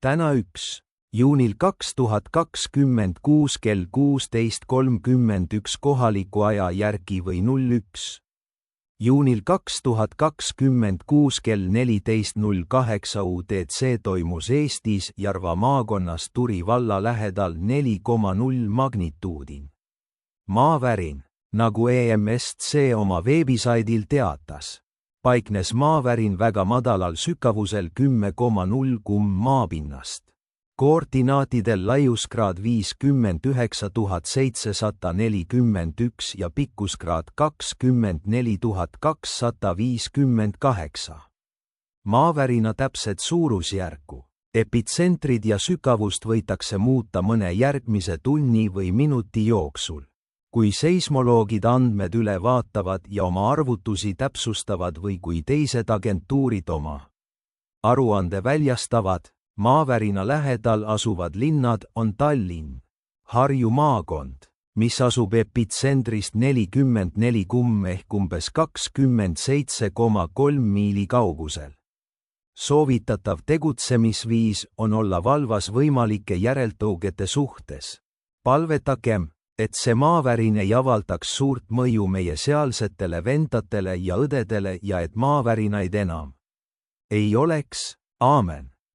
täna 1. juunil 2026 kell 16:31 kohaliku aja järgi või 01. juunil 2026 kell 14:08 UTC toimus Eestis Järva maakonnas Turi valla lähedal 4,0 magnituudin maavärin, nagu EMSC oma veebisaidil teatas. Paiknes maavärin väga madalal sügavusel 10,0 kumm maapinnast. Koordinaatidel laiuskraad 59 741 ja pikkuskraad 24 258. Maavärina täpset suurusjärku, epitsentrid ja sügavust võitakse muuta mõne järgmise tunni või minuti jooksul. Kui seismoloogid andmed üle vaatavad ja oma arvutusi täpsustavad või kui teised agentuurid oma aruande väljastavad, maavärina lähedal asuvad linnad on Tallinn, Harju maakond, mis asub epitsentrist 44 kumm ehk umbes 27,3 miili kaugusel. Soovitatav tegutsemisviis on olla valvas võimalike järeltõugete suhtes. Palvetagem, et see maavärin ei avaldaks suurt mõju meie sealsetele vendatele ja õdedele ja et maavärinaid enam ei oleks. Aamen.